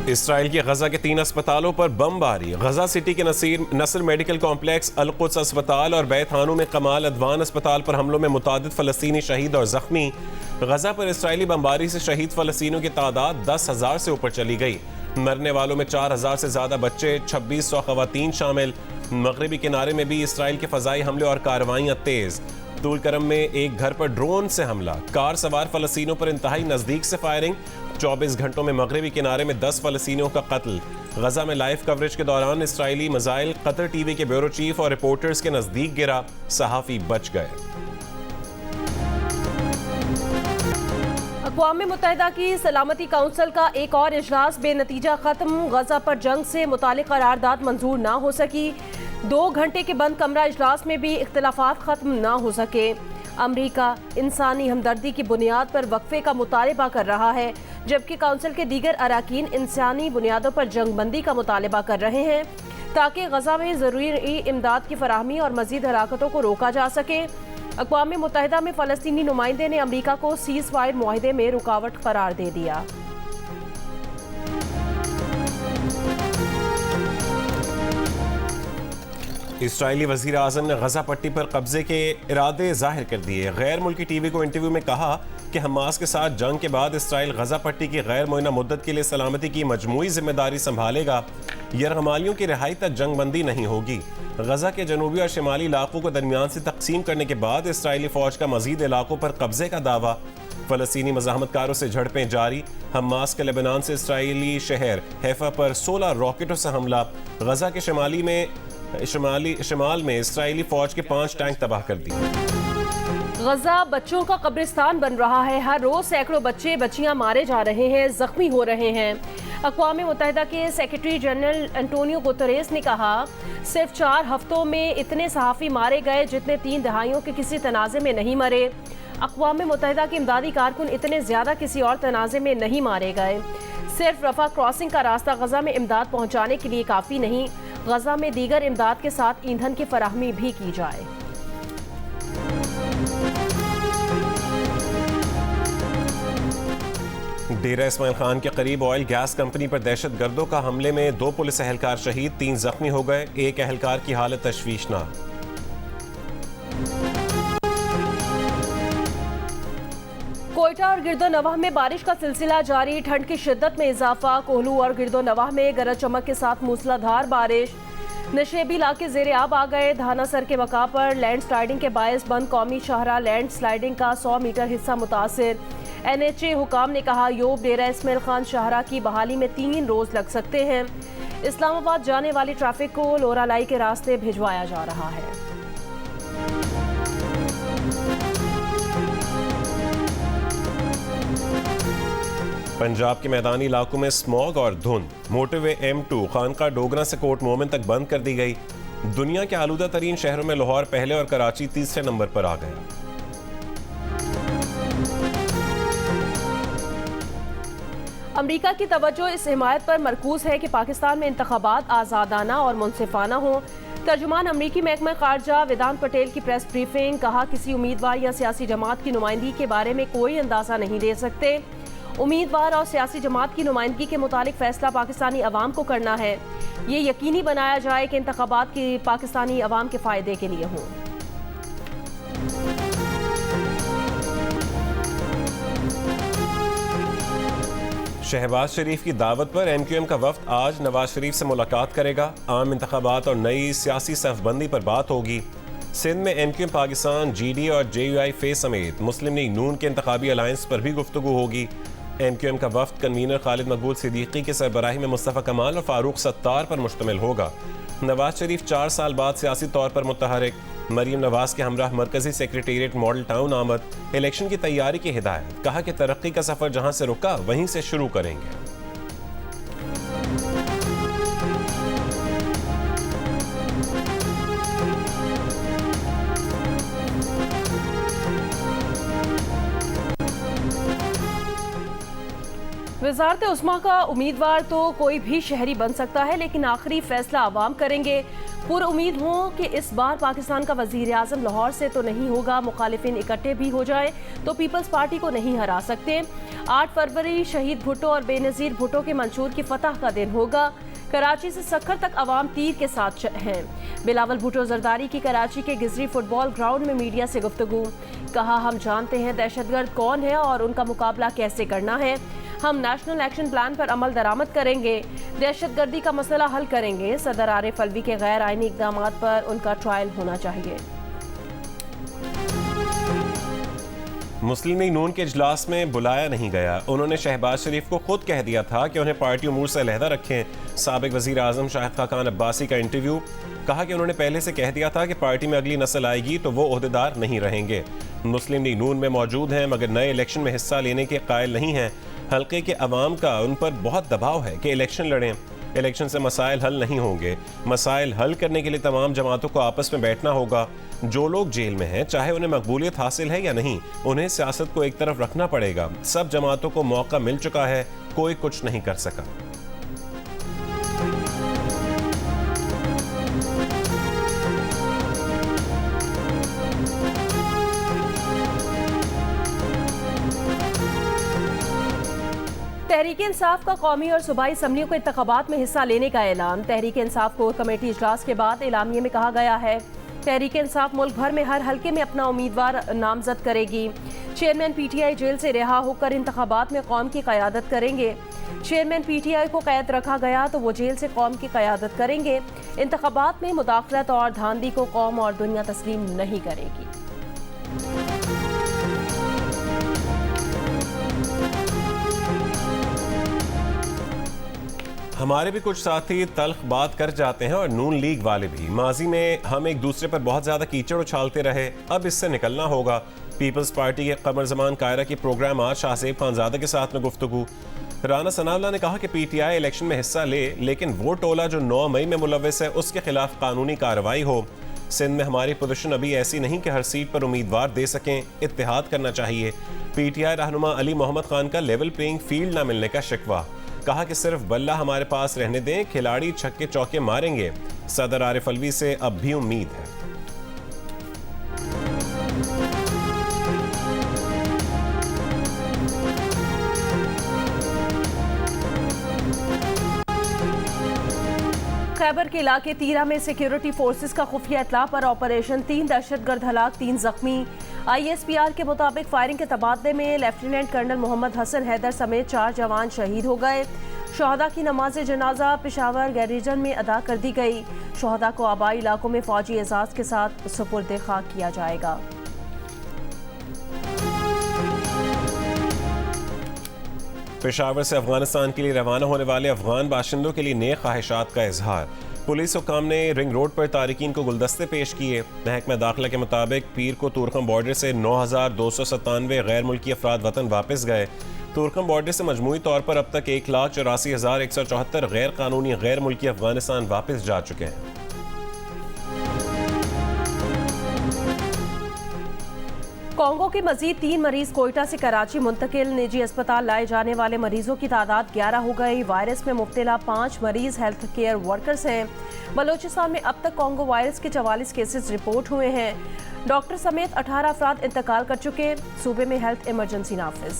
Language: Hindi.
इसराइल की गजा के 3 अस्पतालों पर बमबारी। गजा सिटी के नसर मेडिकल कॉम्प्लेक्स, अल कुद्स अस्पताल और बैत हानू में कमाल अदवान अस्पताल पर हमलों में मुतादिद फ़लस्तीनी शहीद और ज़ख्मी। गजा पर इसराइली बमबारी से शहीद फ़लस्तीनियों की तादाद 10,000 से ऊपर चली गई। मरने वालों में 4,000 से ज़्यादा बच्चे, 2600 ख़वातीन शामिल। मगरबी किनारे में भी इसराइल के फ़ज़ाई हमले और कार्रवाइयाँ तेज़। तूल करम में एक घर पर ड्रोन से हमला, कार सवार फ़लस्तीनियों पर इंतहाई नज़दीक से फायरिंग। 24 घंटों में मगरबी किनारे में 10 फ़लस्तीनियों का कत्ल। गजा में लाइव कवरेज के दौरान इसराइली मिसाइल कतर टीवी के ब्यूरो चीफ और रिपोर्टर्स के नज़दीक गिरा, सहाफ़ी बच गए। अक़वाम मुत्तहिदा की सलामती काउंसिल का एक और इजलास बेनतीजा खत्म। गजा पर जंग से मुतालिक करारदाद मंजूर ना हो सकी। 2 घंटे के बंद कमरा इजलास में भी इख्तिलाफात खत्म ना हो सके। अमरीका इंसानी हमदर्दी की बुनियाद पर वक्फे का मुतालबा कर रहा है, जबकि काउंसिल के दीगर अराकीन इंसानी बुनियादों पर जंग बंदी का मुतालबा कर रहे हैं ताकि गजा में ज़रूरी इमदाद की फराहमी और मज़ीद हरकतों को रोका जा सके। अक़वाम मुत्तहिदा में फ़लस्तीनी नुमाइंदे ने अमरीका को सीज़ फायर मुआहदे में रुकावट करार दे दिया। इसराइली वज़ीर आज़म ने गजा पट्टी पर कब्जे के इरादे जाहिर कर दिए। गैर मुल्की टीवी को इंटरव्यू में कहा कि हमास के साथ जंग के बाद इसराइल गजा पट्टी की गैर मुअय्यना मुद्दत के लिए सलामती की मजमूई जिम्मेदारी संभालेगा। यरगमालियों की रिहाई तक जंग बंदी नहीं होगी। गजा के जनूबी और शिमाली इलाकों को दरमियान से तकसीम करने के बाद इसराइली फौज का मजीद इलाकों पर कब्जे का दावा। फ़लस्तीनी मज़ाहमतकारों से झड़पें जारी। हमास के लेबनान से इसराइली शहर हैफा पर 16 रॉकेटों से हमला। गजा के शिमाल में इसराइली फौज के 5 टैंक तबाह कर दिए। गजा बच्चों का कब्रिस्तान बन रहा है। हर रोज सैकड़ों बच्चे बच्चियां मारे जा रहे हैं, जख्मी हो रहे हैं। अक़वाम मुत्तहिदा के सेक्रेटरी जनरल एंटोनियो गुतरेस ने कहा, सिर्फ 4 हफ्तों में इतने सहाफ़ी मारे गए जितने 3 दहाइयों के किसी तनाज़े में नहीं मरे। अक़वाम मुत्तहिदा के इमदादी कारकुन इतने ज़्यादा किसी और तनाज़े में नहीं मारे गए। सिर्फ रफ़ा क्रॉसिंग का रास्ता गजा में इमदाद पहुँचाने के लिए काफ़ी नहीं, गजा में दीगर इमदाद के साथ ईंधन की फराहमी भी की जाए। डेरा इस्माइल खान के करीब ऑयल गैस कंपनी पर दहशत गर्दों का हमले में 2 पुलिस एहलकार शहीद, 3 जख्मी हो गए। एक एहलकार की हालत तशवीशनाक। कोयटा और गिरदोनवाह में बारिश का सिलसिला जारी, ठंड की शिद्दत में इजाफा। कोहलू और गिरदोनवाह में गरज चमक के साथ मूसलाधार बारिश। नशेबी इलाके ज़ेरे आब आ गए। धानासर के मकाम पर लैंड स्लाइडिंग के बायस बंद कौमी शाहरा लैंड स्लाइडिंग का 100 मीटर हिस्सा मुतासिर। NHA हुकाम ने कहा, यूब डेरा इस्माइल खान शाहरा की बहाली में 3 रोज लग सकते हैं। इस्लामाबाद जाने वाली ट्रैफिक को लोरालाई के रास्ते भिजवाया जा रहा है। पंजाब के मैदानी इलाकों में स्मॉग और धुंध। मोटरवे M2 खानका डोगरा से कोट मोमिन तक बंद कर दी गई। दुनिया के आलूदा तरीन शहरों में लाहौर पहले और कराची तीसरे नंबर पर आ गया। अमरीका की तवज्जो इस हिमायत पर मरकूज है कि पाकिस्तान में इंतखाबात आज़ादाना और मुनसिफाना हों। तर्जुमान अमरीकी महकमा खारजा वेदांत पटेल की प्रेस ब्रीफिंग, कहा, किसी उम्मीदवार या सियासी जमात की नुमाइंदगी के बारे में कोई अंदाज़ा नहीं दे सकते। उम्मीदवार और सियासी जमात की नुमाइंदगी के मुतालिक फैसला पाकिस्तानी अवाम को करना है। ये यकीनी बनाया जाए कि इंतखाबात की पाकिस्तानी अवाम के फ़ायदे के लिए हों। शहबाज शरीफ की दावत पर MQM का वफ्द आज नवाज शरीफ से मुलाकात करेगा। आम इंतखाबात और नई सियासी सफ़बंदी पर बात होगी। सिंध में MQM पाकिस्तान, GD और JUI फे समेत मुस्लिम लीग नून के इंतखाबी अलायंस पर भी गुफ्तगू होगी। MQM का वफ्द कन्वीनर खालिद मकबूल सिद्दीकी के सरबराही में मुस्तफ़ा कमाल और फारूक सत्तार पर मुश्तमिल होगा। नवाज शरीफ 4 साल बाद सियासी तौर पर मुतहरिक। मरीम नवाज के हमरा मरकजी सेक्रेटेरिएट मॉडल टाउन आमद। इलेक्शन की तैयारी की हिदायत, कहा कि तरक्की का सफर जहां से रुका वहीं से शुरू करेंगे। वज़ारत उस्मा का उम्मीदवार तो कोई भी शहरी बन सकता है, लेकिन आखिरी फैसला आवाम करेंगे। पुरउम्मीद हों कि इस बार पाकिस्तान का वज़ीर आज़म लाहौर से तो नहीं होगा। मुखालिफिन इकट्ठे भी हो जाए तो पीपल्स पार्टी को नहीं हरा सकते। 8 फरवरी शहीद भुट्टो और बेनज़ीर भुट्टो के मंशूर की फतह का दिन होगा। कराची से सक्खर तक अवाम तीर के साथ हैं। बिलावल भुट्टो जरदारी की कराची के गिजरी फुटबॉल ग्राउंड में मीडिया से गुफ्तगू। कहा, हम जानते हैं दहशतगर्द कौन है और उनका मुकाबला कैसे करना है। हम नेशनल एक्शन प्लान पर अमल दरामद करेंगे, दहशतगर्दी का मसला हल करेंगे। सदर आरिफ अलवी के गैर आइनी इक़दामात पर उनका ट्रायल होना चाहिए। मुस्लिम लीग नून के इजलास में बुलाया नहीं गया। उन्होंने शहबाज शरीफ को खुद कह दिया था कि उन्हें पार्टी उमूर से अलहदा रखें। साबिक वज़ीर आज़म शाहिद खाकान अब्बासी का इंटरव्यू। कहा कि उन्होंने पहले से कह दिया था कि पार्टी में अगली नस्ल आएगी तो वो ओहदेदार नहीं रहेंगे। मुस्लिम लीग नून में मौजूद हैं मगर नए इलेक्शन में हिस्सा लेने के कायल नहीं हैं। हल्के के अवाम का उन पर बहुत दबाव है कि इलेक्शन लड़ें। इलेक्शन से मसाइल हल नहीं होंगे। मसाइल हल करने के लिए तमाम जमातों को आपस में बैठना होगा। जो लोग जेल में हैं, चाहे उन्हें मकबूलियत हासिल है या नहीं, उन्हें सियासत को एक तरफ रखना पड़ेगा। सब जमातों को मौका मिल चुका है, कोई कुछ नहीं कर सका। तहरीक इंसाफ का कौमी और सूबाई असम्बलियों के इंतखाबात में हिस्सा लेने का ऐलान। तहरीक इंसाफ कोर कमेटी इजलास के बाद एलामिये में कहा गया है, तहरीक इंसाफ मुल्क भर में हर हल्के में अपना उम्मीदवार नामजद करेगी। चेयरमैन PTI जेल से रिहा होकर इंतखाबात में कौम की क़यादत करेंगे। चेयरमैन PTI को कैद रखा गया तो वो जेल से कौम की क़यादत करेंगे। इंतखाबात में मुदाखलत और धांधली को कौम और दुनिया तस्लीम नहीं करेगी। हमारे भी कुछ साथी तल्ख बात कर जाते हैं और नून लीग वाले भी। माजी में हम एक दूसरे पर बहुत ज़्यादा कीचड़ उछालते रहे, अब इससे निकलना होगा। पीपल्स पार्टी के कमर जमान कायरा की प्रोग्राम आज शाहज़ेब खानज़ादा के साथ में गुफ्तगू। राना सनाउल्लाह ने कहा कि PTI इलेक्शन में हिस्सा ले, लेकिन वो टोला जो 9 मई में मुलव्वस है उसके खिलाफ कानूनी कार्रवाई हो। सिंध में हमारी पोजीशन अभी ऐसी नहीं कि हर सीट पर उम्मीदवार दे सकें, इत्तेहाद करना चाहिए। PTI रहनुमा अली मोहम्मद खान का लेवल प्लेइंग फील्ड न मिलने का शिकवा। कहा कि सिर्फ बल्ला हमारे पास रहने दें, खिलाड़ी छक्के चौके मारेंगे। सदर आरिफ अलवी से अब भी उम्मीद है। खैबर के इलाके तीरा में सिक्योरिटी फोर्सेस का खुफिया इत्तला पर ऑपरेशन, 3 दहशतगर्द हलाक, 3 जख्मी। ISPR के मुताबिक फायरिंग के तबादले में लेफ्टिनेंट कर्नल मोहम्मद हसन हैदर समेत 4 जवान शहीद हो गए। शहदा की नमाज जनाजा पेशावर गैरिजन में अदा कर दी गई। शहदा को आबाई इलाकों में फौजी एजाज के साथ सुपुर्द खाक किया जाएगा। पेशावर से अफगानिस्तान के लिए रवाना होने वाले अफगान बाशिंदों के लिए नेक ख्वाहिशात का इजहार। पुलिस हुक्काम ने रिंग रोड पर तारिकीन को गुलदस्ते पेश किए। महकमा दाखिला के मुताबिक पीर को तुर्कम बॉर्डर से 9,297 गैर मुल्की अफराद वतन वापस गए। तुर्कम बॉर्डर से मजमूई तौर पर अब तक 1,84,174 गैर कानूनी गैर मुल्की अफगानिस्तान वापस जा चुके हैं। कांगो के मजीद 3 मरीज कोयटा से कराची मुंतकिल। निजी अस्पताल लाए जाने वाले मरीजों की तादाद 11 हो गई। वायरस में मुब्तला 5 मरीज हेल्थ केयर वर्कर्स हैं। बलोचिस्तान में अब तक कांगो वायरस के 44 केसेस रिपोर्ट हुए हैं। डॉक्टर समेत 18 अफराद इंतकाल कर चुके। सूबे में हेल्थ इमरजेंसी नाफिज।